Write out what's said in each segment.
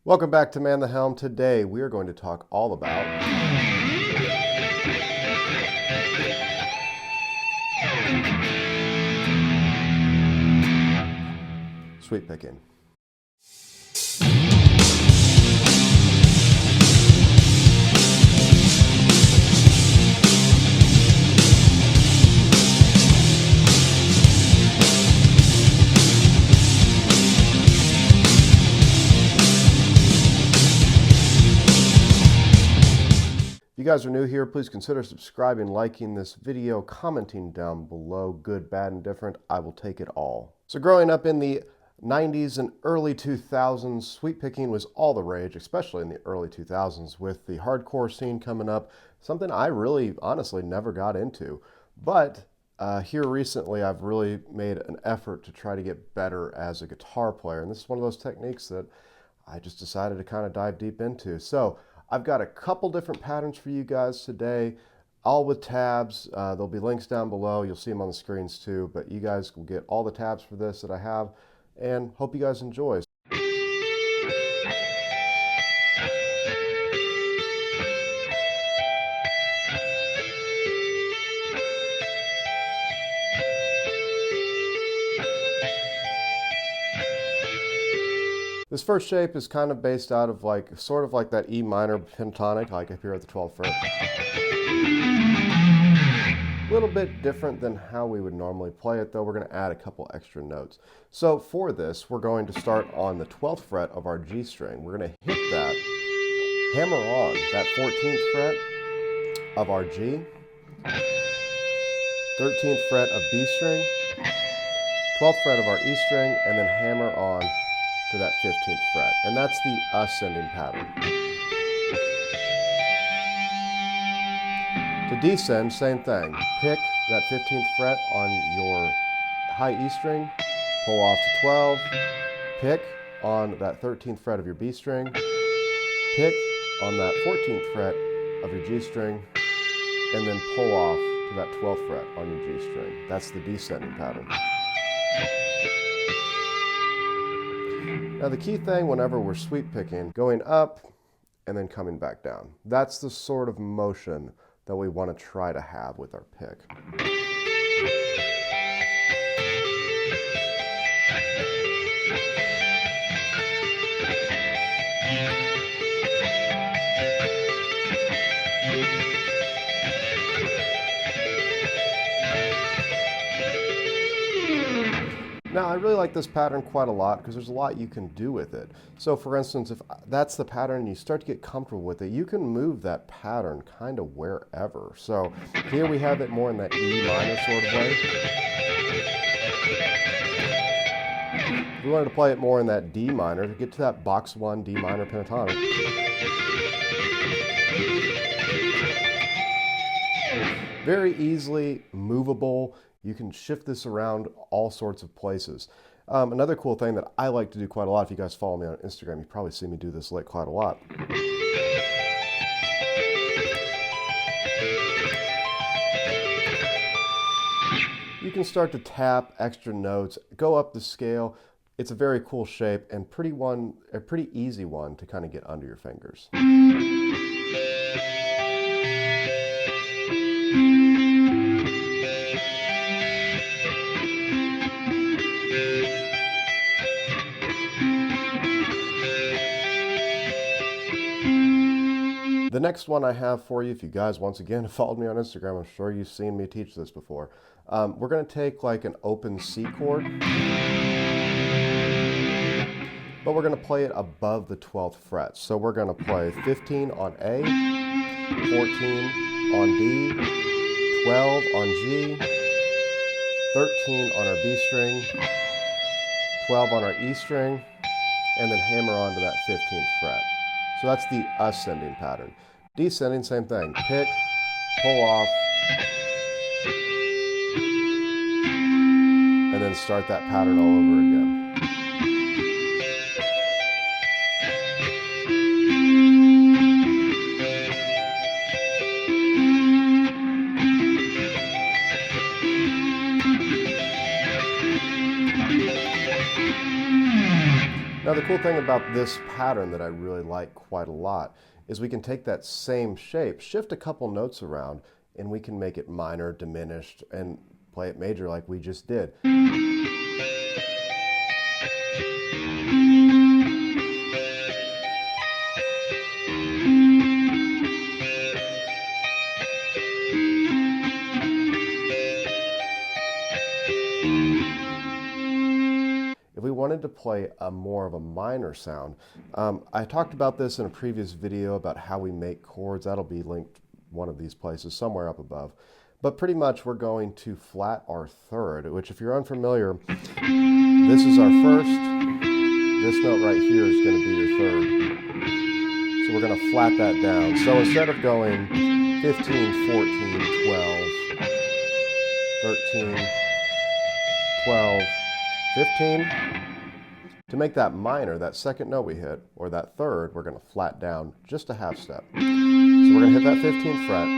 Welcome back to Man the Helm. Today we are going to talk all about sweep picking. If you guys are new here, please consider subscribing, liking this video, commenting down below, good, bad, and different. I will take it all. So growing up in the 90s and early 2000s, sweep picking was all the rage, especially in the early 2000s with the hardcore scene coming up, something I really honestly never got into. But here recently, I've really made an effort to try to get better as a guitar player. And this is one of those techniques that I just decided to kind of dive deep into. So I've got a couple different patterns for you guys today, all with tabs. There'll be links down below. You'll see them on the screens too, but you guys will get all the tabs for this that I have, and hope you guys enjoy. This first shape is kind of based out of sort of like that E minor pentatonic, like up here at the 12th fret. A little bit different than how we would normally play it though. We're going to add a couple extra notes. So for this, we're going to start on the 12th fret of our G string. We're going to hit that, hammer on that 14th fret of our G, 13th fret of B string, 12th fret of our E string, and then hammer on to that 15th fret. And that's the ascending pattern. To descend, same thing. Pick that 15th fret on your high E string, pull off to 12, pick on that 13th fret of your B string, pick on that 14th fret of your G string, and then pull off to that 12th fret on your G string. That's the descending pattern. Now the key thing whenever we're sweep picking, going up and then coming back down. That's the sort of motion that we want to try to have with our pick. Now, I really like this pattern quite a lot because there's a lot you can do with it. So for instance, if that's the pattern and you start to get comfortable with it, you can move that pattern kind of wherever. So here we have it more in that E minor sort of way. If we wanted to play it more in that D minor, to get to that box 1 D minor pentatonic. Very easily movable. You can shift this around all sorts of places. Another cool thing that I like to do quite a lot, if you guys follow me on Instagram, you probably see me do this lick quite a lot. You can start to tap extra notes, go up the scale. It's a very cool shape and a pretty easy one to kind of get under your fingers. The next one I have for you, if you guys once again have followed me on Instagram, I'm sure you've seen me teach this before. We're going to take like an open C chord, but we're going to play it above the 12th fret. So we're going to play 15 on A, 14 on D, 12 on G, 13 on our B string, 12 on our E string, and then hammer on to that 15th fret. So that's the ascending pattern. Descending, same thing. Pick, pull off, and then start that pattern all over again. Now the cool thing about this pattern that I really like quite a lot is we can take that same shape, shift a couple notes around, and we can make it minor, diminished, and play it major like we just did. If we wanted to play a more of a minor sound, I talked about this in a previous video about how we make chords. That'll be linked one of these places somewhere up above. But pretty much we're going to flat our third, which if you're unfamiliar, this is our first. This note right here is going to be your third. So we're going to flat that down. So instead of going 15, 14, 12, 13, 12, 15, to make that minor, that second note we hit, or that third, we're going to flat down just a half step. So we're going to hit that 15th fret,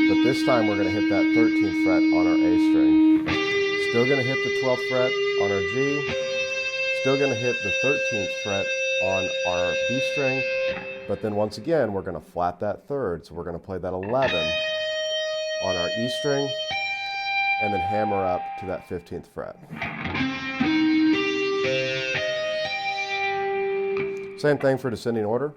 but this time we're going to hit that 13th fret on our A string. Still going to hit the 12th fret on our G, still going to hit the 13th fret on our B string, but then once again we're going to flat that third, so we're going to play that 11 on our E string, and then hammer up to that 15th fret. Same thing for descending order.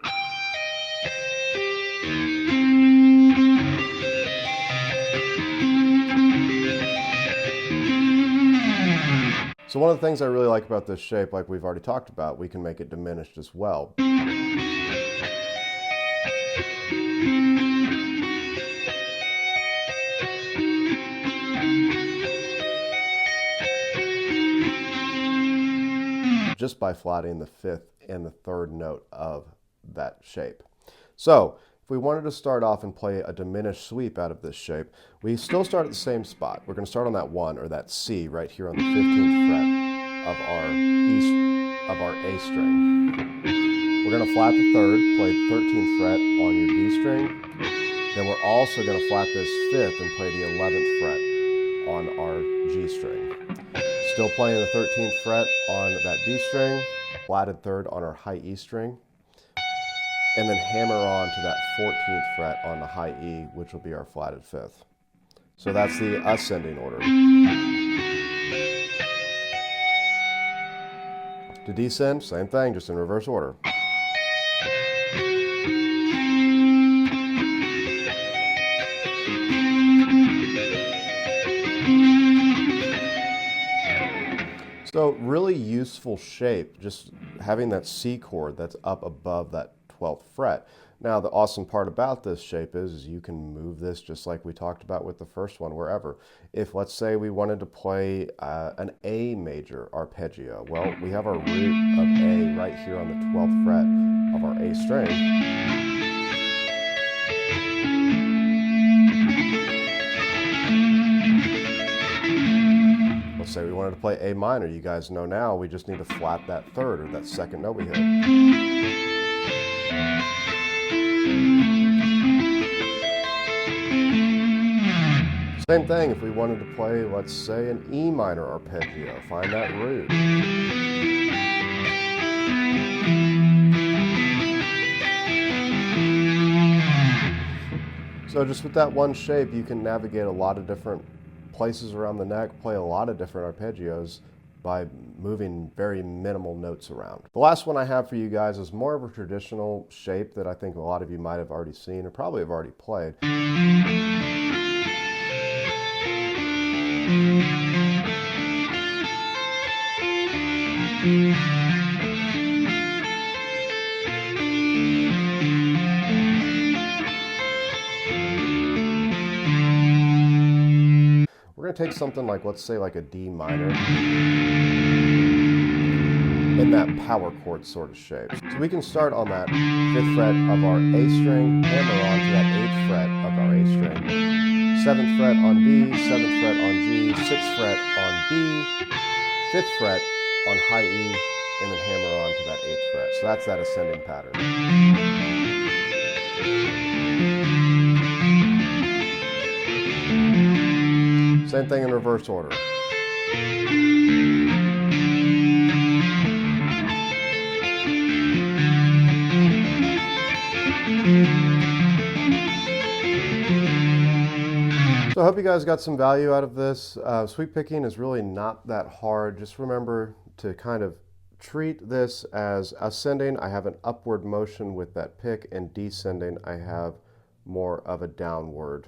So one of the things I really like about this shape, like we've already talked about, we can make it diminished as well. Just by flatting the fifth and the third note of that shape. So if we wanted to start off and play a diminished sweep out of this shape, we still start at the same spot. We're going to start on that 1 or that C right here on the 15th fret of our A string. We're going to flat the third, play the 13th fret on your D string. Then we're also going to flat this fifth and play the 11th fret on our G string. Still playing the 13th fret on that B string, flatted third on our high E string, and then hammer on to that 14th fret on the high E, which will be our flatted fifth. So that's the ascending order. To descend, same thing, just in reverse order. So really useful shape, just having that C chord that's up above that 12th fret. Now the awesome part about this shape is you can move this just like we talked about with the first one, wherever. If let's say we wanted to play an A major arpeggio, well, we have our root of A right here on the 12th fret of our A string. Let's say we wanted to play A minor. You guys know now we just need to flat that third or that second note we hit. Same thing if we wanted to play, let's say, an E minor arpeggio. Find that root. So just with that one shape, you can navigate a lot of different places around the neck, play a lot of different arpeggios by moving very minimal notes around. The last one I have for you guys is more of a traditional shape that I think a lot of you might have already seen or probably have already played. We're going to take something like, let's say, like a D minor in that power chord sort of shape. So we can start on that 5th fret of our A string, hammer on to that 8th fret of our A string, 7th fret on B, 7th fret on G, 6th fret on B, 5th fret on high E, and then hammer on to that 8th fret. So that's that ascending pattern. Same thing in reverse order. So I hope you guys got some value out of this. Sweep picking is really not that hard. Just remember to kind of treat this as ascending. I have an upward motion with that pick, and descending, I have more of a downward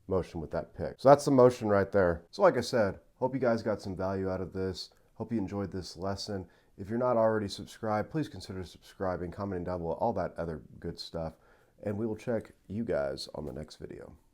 motion with that pick. So that's the motion right there. So like I said, hope you guys got some value out of this. Hope you enjoyed this lesson. If you're not already subscribed, please consider subscribing, commenting down below, all that other good stuff. And we will check you guys on the next video.